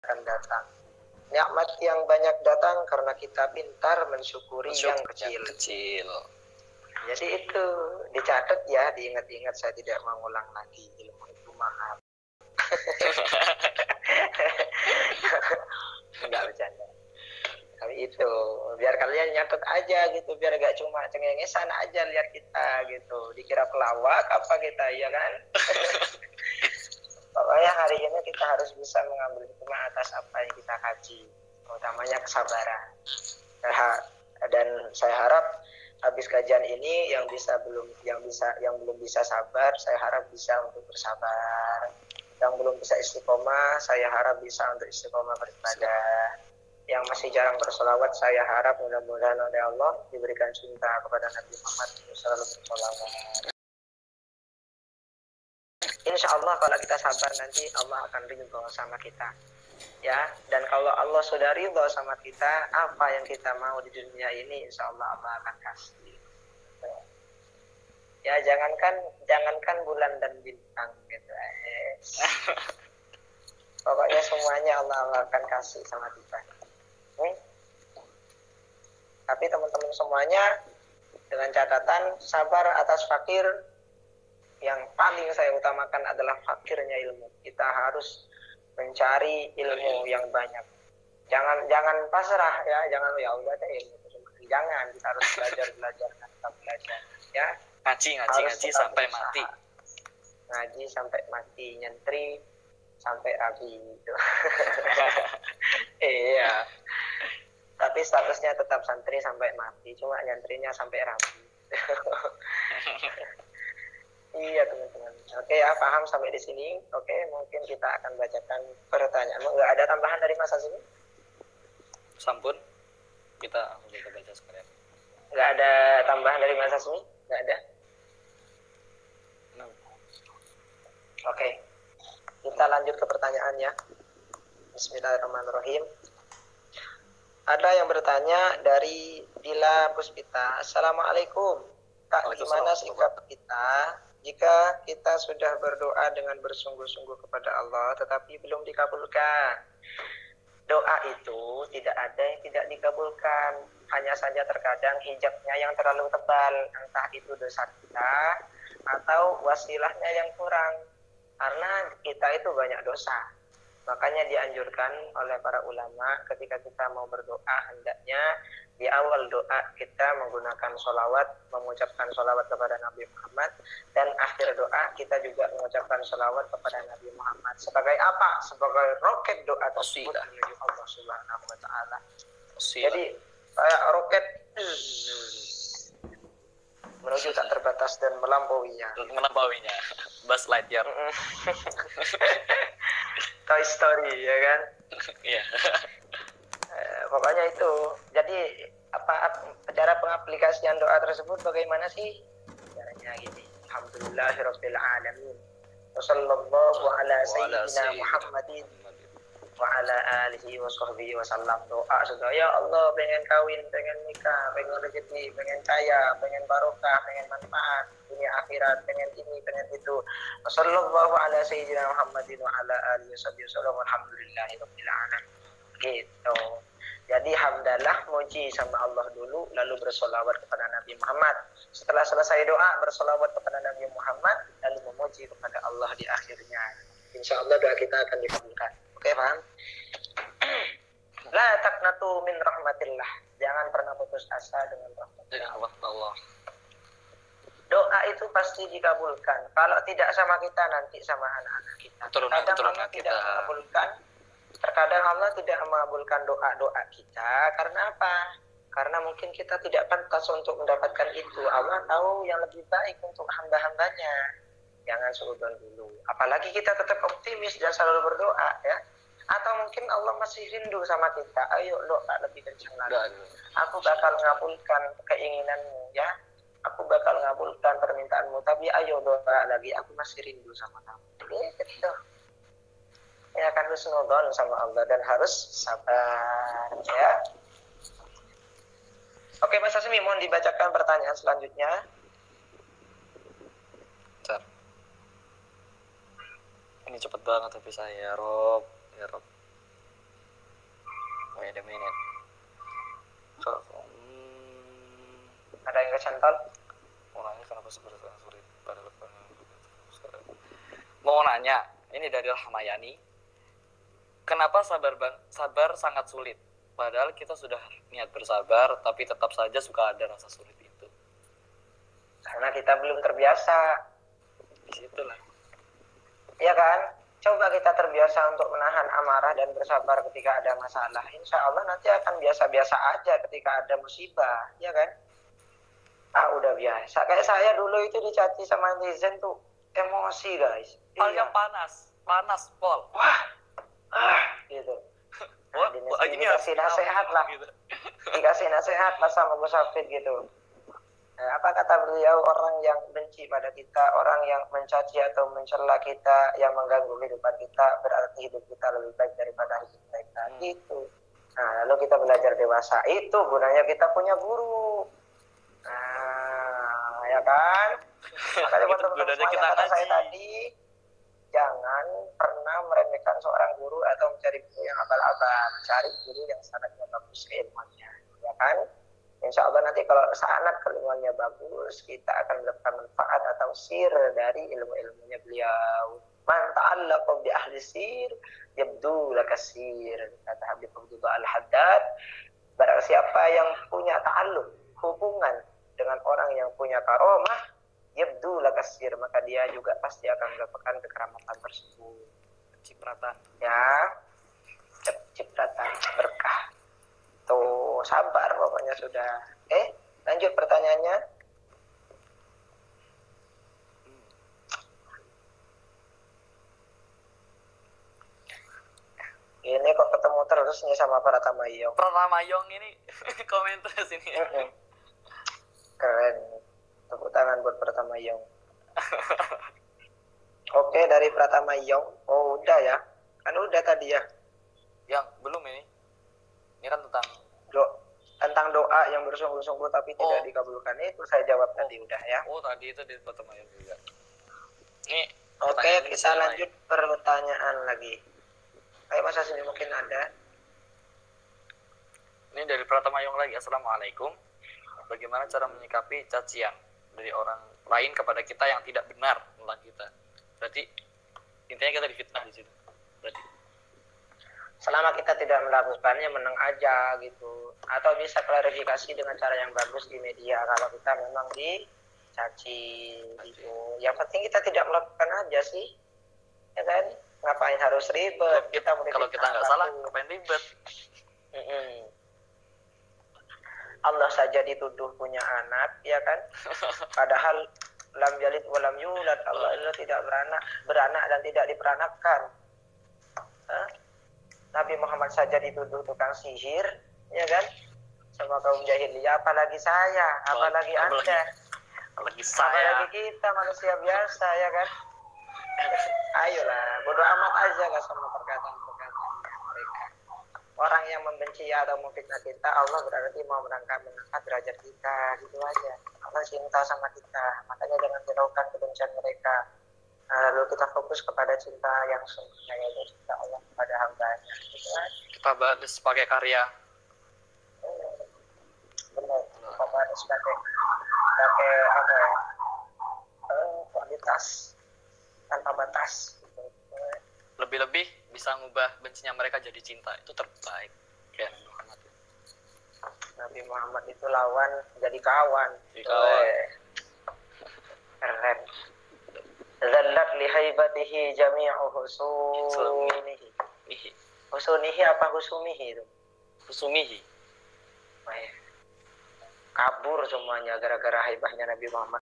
akan datang. Nikmat yang banyak datang karena kita pintar mensyukuri yang kecil. Jadi itu dicatat ya, diingat-ingat, saya tidak mengulang lagi. Ilmu itu mahal. Enggak bercanda. Tapi itu biar kalian nyatet aja gitu, biar gak cuma cengengesan aja lihat kita gitu, dikira pelawak apa kita, ya kan? Pokoknya hari ini kita harus bisa mengambil hikmah atas apa yang kita kaji, utamanya kesabaran. Dan saya harap habis kajian ini yang belum bisa sabar, saya harap bisa untuk bersabar. Yang belum bisa istiqomah, saya harap bisa untuk istiqomah beribadah. Yang masih jarang bersolawat, saya harap mudah-mudahan oleh Allah diberikan cinta kepada Nabi Muhammad untuk selalu bersolawat. Insya Allah kalau kita sabar nanti Allah akan ridho sama kita, ya. Dan kalau Allah sudah ridho sama kita, apa yang kita mau di dunia ini, Insya Allah Allah akan kasih. Ya jangankan bulan dan bintang gitu. Pokoknya semuanya Allah akan kasih sama kita. Tapi teman-teman semuanya dengan catatan sabar atas fakir. Yang paling saya utamakan adalah fakirnya ilmu. Kita harus mencari ilmu yang banyak. Jangan pasrah ya, jangan ya udah deh ilmu. Jangan, kita harus belajar ya. Ngaji sampai mati. Ngaji sampai mati, nyentri sampai rabi gitu. Iya. Tapi statusnya tetap santri sampai mati, cuma nyantrinya sampai rabi. Iya teman-teman. Oke ya, paham sampai di sini. Oke, mungkin kita akan bacakan pertanyaan. Enggak ada tambahan dari Mas Azmi? Sampun. Kita baca sekalian. Enggak ada tambahan dari Mas Azmi? Enggak ada. Oke. Kita lanjut ke pertanyaannya. Bismillahirrahmanirrahim. Ada yang bertanya dari Dila Puspita. Assalamualaikum. Kak, gimana sikap kita jika kita sudah berdoa dengan bersungguh-sungguh kepada Allah tetapi belum dikabulkan? Doa itu tidak ada yang tidak dikabulkan. Hanya saja terkadang hijabnya yang terlalu tebal, entah itu dosa kita atau wasilahnya yang kurang. Karena kita itu banyak dosa. Makanya dianjurkan oleh para ulama ketika kita mau berdoa, hendaknya di awal doa kita menggunakan sholawat, mengucapkan sholawat kepada Nabi Muhammad, dan akhir doa kita juga mengucapkan sholawat kepada Nabi Muhammad. Sebagai apa? Sebagai roket doa tersebut menuju Allah Subhanahu wa Ta'ala. Jadi kayak roket menuju tak terbatas dan melampauinya. Buzz Lightyear. Toy Story, ya kan? Iya. Pokoknya itu. Jadi cara pengaplikasian doa tersebut bagaimana sih? Caranya gini. Alhamdulillahirabbil alamin. Wassallallahu ala sayyidina Muhammadin wa ala alihi wa sahbihi wa sallam. Doa sudah, ya Allah, pengen kawin, pengen nikah, pengen rezeki, pengen kaya, pengen barokah, pengen manfaat dunia akhirat, pengen ini, pengen itu. Wassallallahu ala sayyidina Muhammadin wa ala alihi wa sahbihi wa sallam. Alhamdulillahirabbil alamin. Gitu. Jadi hamdalah, muji sama Allah dulu, lalu bersolawat kepada Nabi Muhammad. Setelah selesai doa, bersolawat kepada Nabi Muhammad, lalu memuji kepada Allah di akhirnya. Insya Allah doa kita akan dikabulkan. Oke, paham? La taqnatu min rahmatillah. Jangan pernah putus asa dengan rahmat Allah. Doa itu pasti dikabulkan. Kalau tidak sama kita, nanti sama anak-anak kita. Keturunan kita. Terkadang Allah tidak mengabulkan doa-doa kita. Karena apa? Karena mungkin kita tidak pantas untuk mendapatkan itu. Allah tahu yang lebih baik untuk hamba-hambanya. Jangan seudon dulu. Apalagi kita tetap optimis dan selalu berdoa, ya. Atau mungkin Allah masih rindu sama kita. Ayo doa lebih kencang lagi. Aku bakal ngabulkan keinginanmu, ya. Aku bakal ngabulkan permintaanmu. Tapi ayo doa lagi. Aku masih rindu sama kamu. Gitu. Ya kan, husnudon sama Allah dan harus sabar, ya. Oke, Mas Asmi, mohon dibacakan pertanyaan selanjutnya. Bentar. Ini cepet banget tapi saya, ya Rob. kecantol. Mau nanya kenapa sebenarnya sulit pada lepas. Mau nanya, ini dari Rahmayani. Kenapa sabar sangat sulit? Padahal kita sudah niat bersabar, tapi tetap saja suka ada rasa sulit itu. Karena kita belum terbiasa. Disitulah. Iya kan? Coba kita terbiasa untuk menahan amarah dan bersabar ketika ada masalah. Insya Allah nanti akan biasa-biasa aja ketika ada musibah. Ya kan? Udah biasa. Kayak saya dulu itu dicaci sama netizen tuh emosi guys. Halnya panas, Pol. Wah, gitu. Nah, ini dikasih nasihat lah. Gitu. Dikasih nasihat lah sama Gus Hafid gitu. Nah, apa kata beliau, orang yang benci pada kita, orang yang mencaci atau mencela kita, yang mengganggu kehidupan kita, berarti hidup kita lebih baik daripada hidup mereka. Gitu. Nah, lalu kita belajar dewasa. Itu gunanya kita punya guru. Nah, ya kan? Makanya buat teman-teman semuanya, kata saya tadi, jangan pernah meremehkan seorang guru atau mencari guru yang abal-abal. Cari guru yang sanadnya bagus keilmuannya. Ya kan? Insya Allah nanti kalau sanad keilmuannya bagus, kita akan mendapatkan manfaat atau sir dari ilmu-ilmunya beliau. Man ta'allaqa bi ahli sir yabdu lakasir. Kata Habib Abdullah Al-Haddad, barang siapa yang punya ta'alluq, hubungan dengan orang yang punya karomah, yabdu lakasir, maka dia juga pasti akan mendapatkan kekeramatan tersebut. Cipratan. Ya, cipratan berkah. Tuh, sabar pokoknya sudah. Lanjut pertanyaannya. Ini kok ketemu terus nih sama Pratama Iyong. Pratama Iyong ini komentar sini. Keren. Tepuk tangan buat Pratama Iyong. Oke, dari Pratama Iyong. Oh, udah ya. Kan udah tadi ya. Yang belum ini. Ini kan tentang doa yang bersungguh-sungguh tapi tidak dikabulkan, itu saya jawab tadi udah ya. Tadi itu di Pratama Iyong juga. Ini Oke, kita lanjut pertanyaan lagi. Kayak masa sini mungkin ada. Ini dari Pratama Iyong lagi. Assalamualaikum. Bagaimana cara menyikapi cacian dari orang lain kepada kita yang tidak benar tentang kita? Berarti intinya kita difitnah di situ. Berarti selama kita tidak melakukannya, menang aja gitu. Atau bisa klarifikasi dengan cara yang bagus di media kalau kita memang dicaci gitu. Yang penting kita tidak melakukan aja sih, ya kan? Ngapain harus ribet? Kalau kita nggak salah, ngapain ribet? Allah saja dituduh punya anak, ya kan? Padahal lam yalid wa lam yulad. Allah itu tidak beranak dan tidak diperanakkan. Nabi Muhammad saja dituduh tukang sihir, ya kan? Sama kaum jahiliyah, apalagi saya, apalagi Anda, apalagi saya, apalagi kita manusia biasa, ya kan? Ayolah, bodo amat aja lah sama perkataan-perkataan mereka. Orang yang membenci atau memfitnah kita, Allah berarti mau mengangkat derajat kita, gitu aja. Allah cinta sama kita, makanya jangan hiraukan kebencian mereka. Lalu kita fokus kepada cinta yang sungguhnya, yaitu cinta Allah kepada hambanya. Gitu kan? Kita balas pakai karya. Benar, kita balas pakai apa ya? Kualitas tanpa batas. Gitu. Lebih-lebih bisa ngubah bencinya mereka jadi cinta, itu terbaik. Kayak Muhammad. Nabi Muhammad itu lawan jadi kawan. Keren. Zallat li haibatihi jami'u husunihi. Husunihi apa husumihi itu? Husumihi. Kabur semuanya gara-gara haibahnya Nabi Muhammad.